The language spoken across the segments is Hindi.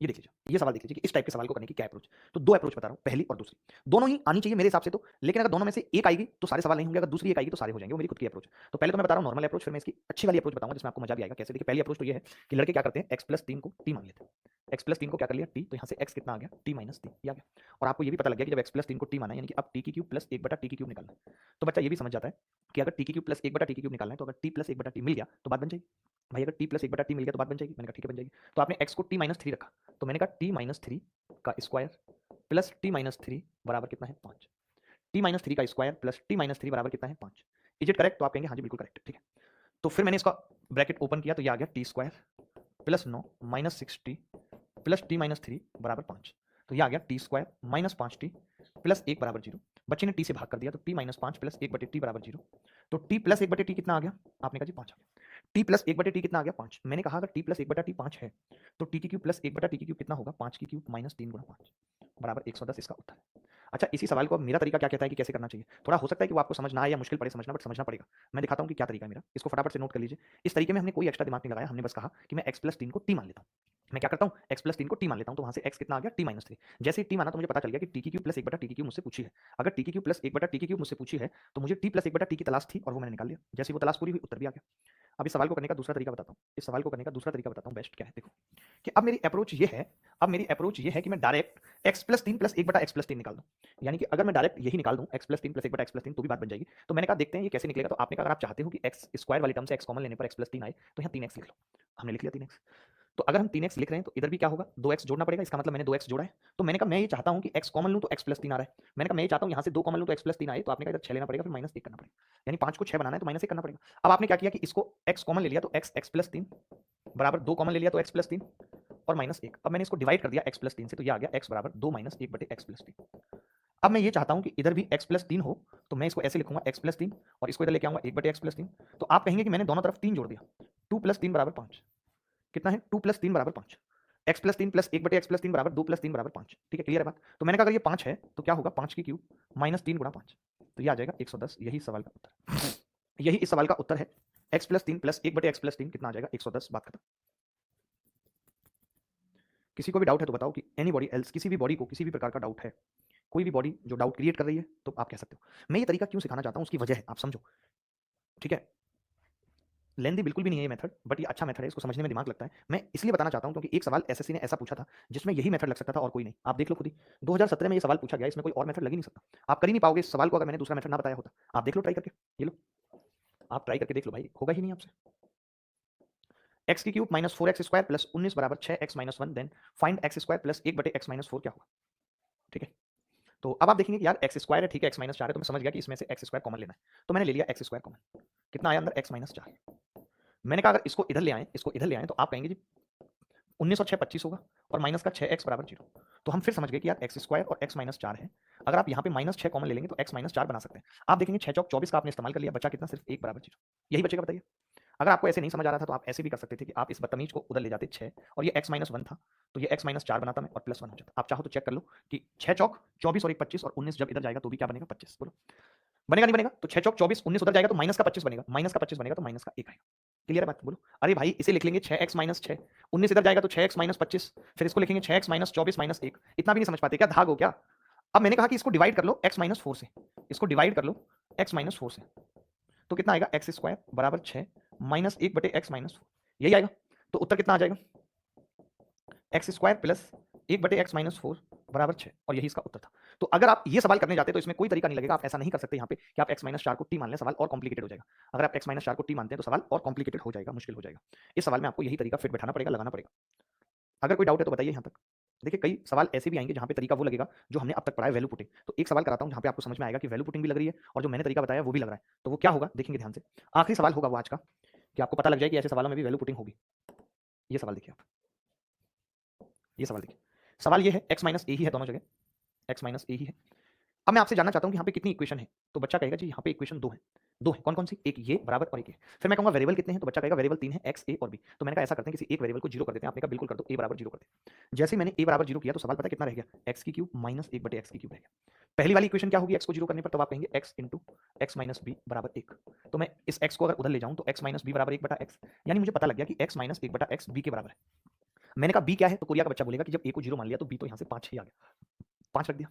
ये देख लीजिए, ये सवाल देख लीजिए कि इस टाइप के सवाल को करने की क्या अप्रोच। तो 2 अप्रोच बता रहा हूँ, पहली और दूसरी। दोनों ही आनी चाहिए मेरे हिसाब से तो, लेकिन अगर दोनों में से एक आएगी तो सारे सवाल नहीं होंगे, अगर दूसरी एक आएगी तो सारे हो जाएंगे, वो मेरी खुद की अप्रोच है। तो पहले तो मैं बता रहा हूँ नॉर्मल अप्रोच, फिर मैं इसकी अच्छी वाली अप्रोच बताऊंगा जिसमें आपको मजा भी आएगा। कैसे? देखिए पहली अप्रोच तो ये है कि लड़के क्या करते हैं, x+3 को t मान लेते हैं। x+3 को क्या कर लिया t, तो यहाँ से x कितना आ गया t-3 ये आ गया। और आपको ये भी पता लग गया कि जब x+3 को t माना है यानी कि अब t³ + 1/t³ निकालना है। तो बच्चा ये भी समझ जाता है कि अगर t³ + 1/t³ निकालना है तो अगर t + 1/t मिल गया तो बात बन जाएगी। भाई अगर t + 1/t मिल गया तो बात बन जाएगी। मैंने कहा ठीक है बन जाएगी। तो आपने x को t-3 रखा, तो मैंने कहा t-3 का स्क्वायर प्लस t-3 बराबर कितना है 5। t-3 का स्क्वायर प्लस t-3 बराबर कितना है 5। Is it correct? तो आप कहेंगे हाँ जी बिल्कुल करेक्ट है, ठीक है। तो फिर मैंने इसका ब्रैकेट ओपन किया तो ये आ गया t square plus 9 minus 6t plus t-3 बराबर 5। तो ये आ गया t square minus 5t plus 1 बराबर 0। बच्चे ने t से भाग कर दिया तो t-5 प्लस 1/t बराबर 0। तो t प्लस 1/t कितना आ गया? आपने कहा जी 5 आ गया। t प्लस 1/t कितना आ गया? 5। मैंने कहा अगर t प्लस 1/t 5 है तो t की क्यूब प्लस 1/t की क्यूब कितना होगा? 5 की क्यूब माइनस 3 गुणा 5 बराबर 110 इसका उत्तर है। अच्छा इसी सवाल को अब मेरा तरीका क्या कहता है कि कैसे करना चाहिए। थोड़ा हो सकता है कि वो आपको समझ ना आए या मुश्किल पड़े समझना, बट समझना पड़ेगा। मैं दिखाता हूँ कि क्या तरीका है मेरा। इसको फटाफट से नोट कर लीजिए। इस तरीके में हमने कोई एक्स्ट्रा दिमाग नहीं लगाया, हमने बस कहा कि मैं x+3 को t मान लेता हूँ। मैं क्या करता हूँ, x+3 को t मान लेता हूँ, तो वहां से x कितना आ गया t-3। जैसे ही t माना तो मुझे पता चल गया कि t की क्यूब प्लस 1/t की क्यूब मुझसे पूछी है। अगर t की क्यूब प्लस 1/t की क्यूब मुझसे पूछी है तो मुझे t प्लस 1/t की तलाश थी और वो मैंने निकाल लिया। जैसे ही वो तलाश पूरी हुई उत्तर भी आ गया। अब इस सवाल को करने का दूसरा तरीका बताता हूँ। इस सवाल को करने का दूसरा तरीका बताता हूँ बेस्ट क्या है, देखो कि अब मेरी अप्रोच ये है कि मैं डायरेक्ट x+3 प्लस 1/x+3 निकाल दूं। यानी कि अगर मैं डायरेक्ट यही निकाल दूं x+3 प्लस 1/x+3 तो भी बात बन जाएगी। तो मैंने कहा देखते हैं ये कैसे निकलेगा। तो आपने कहा अगर आप चाहते हो कि x स्क्वायर वाली टर्म से x कॉमन लेने पर x+3 आए तो यहाँ 3x लिख लो। हमने लिख लिया 3x। तो अगर हम 3x लिख रहे हैं तो इधर भी क्या होगा, 2x जोड़ना पड़ेगा। इसका मतलब मैंने 2x जोड़ा है। तो मैंने कहा मैं ये चाहता हूं कि x कॉमन लूं तो x+3 आ रहा है। मैंने कहा मैं ये चाहता हूं यहां से 2 कॉमन लूं तो x+3 आए। तो आपने कहा इधर 6 लेना पड़ेगा, फिर -1 करना पड़ेगा। यानी 5 को 6 बनाना है तो -1 करना पड़ेगा। अब आपने क्या किया कि इसको x कॉमन ले लिया तो x+3 बराबर 2 कॉमन ले लिया तो x+3 और -1। अब मैंने इसको डिवाइड कर दिया x+3 से तो ये आ गया x बराबर 2 - 1/x+3। अब मैं ये चाहता हूं कि इधर भी x+3 हो तो मैं इसको ऐसे लिखूंगा x+3 और इसको इधर लेके आऊंगा 1/x+3। तो आप कहेंगे कि मैंने दोनों तरफ 3 जोड़ दिया। 2 + 3 = 5। कितना है? 2 + 3 = 5। x+3 प्लस 1/x+3 बराबर 2 + 3 = 5। ठीक है, क्लियर है बात? तो मैंने कहा अगर ये 5 है तो क्या होगा 5 की क्यूब -3 × 5। तो ये आ जाएगा 110। यही सवाल का उत्तर है। यही इस सवाल का उत्तर है। x+3 प्लस 1/x+3 कितना आ जाएगा? 110। बात खत्म। किसी को भी डाउट है तो बताओ कि एनीबॉडी एल्स, किसी भी बॉडी को किसी भी प्रकार का डाउट है, कोई भी बॉडी जो डाउट क्रिएट कर रही है तो आप कह सकते हो। मैं ये तरीका क्यों सिखाना चाहता हूं उसकी वजह है, आप समझो। ठीक है, लेंदी बिल्कुल भी नहीं है ये मेथड, बट ये अच्छा मेथड है, इसको समझने में दिमाग लगता है। मैं इसलिए बताना चाहता हूं क्योंकि एक सवाल एसएससी ने ऐसा पूछा था जिसमें यही मेथड लग सकता था और कोई नहीं। आप देख लो खुद ही, 2017 में ये सवाल पूछा गया, इसमें कोई और मेथड लग ही नहीं सकता। आप कर ही नहीं पाओगे इस सवाल को अगर मैंने दूसरा मेथड ना बताया होता। आप देख लो ट्राई करके, ये लो आप ट्राई करके देख लो भाई, होगा ही नहीं आपसे। एक्स की cube minus 4x square plus 19 बराबर 6x-1। Then find x square plus 1/x-4 क्या होगा। ठीक है, तो अब आप देखेंगे कि यार एक्स स्क्वायर है, ठीक है, x-4 है, तो मैं समझ गया कि इसमें से एक्स स्क्वायर कॉमन लेना है। तो मैंने ले लिया एक्स स्क्वायर कॉमन। कितना आया अंदर? x-4। मैंने कहा अगर इसको इधर ले आए, इसको इधर ले आए, तो आप कहेंगे जी 19 और 6 25 होगा और माइनस का 6x बराबर 0। तो हम फिर समझ गए कि यार एक्स स्क्वायर और x-4 है। अगर आप यहाँ पे -6 कॉमन ले लेंगे तो x-4 बना सकते हैं। आप देखेंगे 6 चौक 24 का आपने इस्तेमाल कर लिया, बचा कितना? सिर्फ 1 बराबर 0। यही बचेगा, बताइए। अगर आपको ऐसे नहीं समझ आ रहा था तो आप ऐसे भी कर सकते थे कि आप इस बदतमीज को उधर ले जाते 6 और ये x-1 था तो ये x-4 बनाता मैं और +1 हो जाता। आप चाहो तो चेक कर लो कि 6 चौक 24 और 1 25 और 19 जब इधर जाएगा तो भी क्या बनेगा? 25। बोलो बनेगा नहीं बनेगा? तो 6 चौक 24, 19 उधर जाएगा तो माइनस का 25 बनेगा, माइनस का 25 बनेगा तो माइनस का 1 आएगा। क्लियर है बात? बोलो। अरे भाई इसे लिख लेंगे 6x-6, 19 इधर जाएगा तो 6x-25, फिर इसको लिखेंगे 6x-24 - 1। इतना भी नहीं समझ पाते क्या? धाग हो क्या? अब मैंने कहा कि इसको डिवाइड कर लो x-4 से, इसको डिवाइड कर लो x-4 से, तो कितना आएगा? एक्स स्क्वायर बराबर 6 माइनस 1/x-4। यही आएगा। तो उत्तर कितना आ जाएगा? एक्स स्क्वायर प्लस 1/x-4 बराबर 6 और यही इसका उत्तर था। तो अगर आप ये सवाल करने जाते तो इसमें कोई तरीका नहीं लगेगा। आप ऐसा नहीं कर सकते यहाँ पे कि आप x-4 को t मान लें, सवाल और कॉम्प्लिकेटेड हो जाएगा। अगर आप x-4 को t मानते हैं तो सवाल और कॉम्प्लिकेटेड हो जाएगा, मुश्किल हो जाएगा। इस सवाल में आपको यही तरीका फिट बैठाना पड़ेगा, लगाना पड़ेगा। अगर कोई डाउट है तो बताइए यहाँ तक। देखिए कई सवाल ऐसे भी आएंगे जहाँ पे तरीका वो लगेगा जो हमने अब तक पढ़ा है, वैल्यू पुटिंग। तो एक सवाल कराता हूँ जहाँ पे आपको समझ में आएगा कि वैल्यू पुटिंग भी लग रही है और जो मैंने तरीका बताया वो भी लग रहा है। तो वो क्या होगा देखेंगे ध्यान से। आखिरी सवाल होगा वो आज का, कि आपको पता लग जाए कि ऐसे सवालों में भी वैल्यू पुटिंग होगी। ये सवाल देखिए आप, ये सवाल देखिए। सवाल ये है x-a ही है दोनों जगह, x-a ही है। अब मैं आपसे जानना चाहता हूँ कि यहाँ पे कितनी इक्वेशन है। तो बच्चा कहेगा जी यहाँ पे इक्वेशन 2 है। 2 है, कौन-कौन सी? एक ये बराबर और एक ये। फिर मैं कहूँगा वेरिएबल कितने हैं? तो बच्चा कहेगा वेरिएबल 3 है, x, a और b। तो मैंने कहा ऐसा करते हैं किसी एक वेरिएबल को 0 कर देते हैं। आपने कहा बिल्कुल कर दो, a बराबर 0 कर दे। जैसे ही मैंने a बराबर 0 किया तो सवाल पता है कितना रह गया? x की क्यूब माइनस 1/x की क्यूब रह गया। पहली वाली इक्वेशन क्या होगी x को 0 करने पर? तब आप कहेंगे x into x minus b बराबर 1। तो मैं इस x को अगर उधर ले जाऊँ तो x माइनस b बराबर 1/x, यानी मुझे पता लग गया कि x माइनस 1/x b के बराबर है। मैंने कहा बी क्या है, तो कोरिया का बच्चा बोलेगा कि जब ए को 0 मान लिया तो बी तो यहाँ से 5 ही आ गया, 5 रख दिया।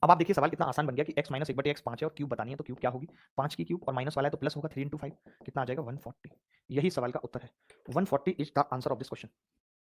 अब आप देखिए सवाल कितना आसान बन गया कि x माइनस 1/x 5 है और क्यूब बतानी है, तो क्यूब क्या होगी, 5 की क्यूब और माइनस वाला है तो प्लस होगा 3 × 5, कितना आ जाएगा 140। यही सवाल का उत्तर है, 140 is the answer of this question.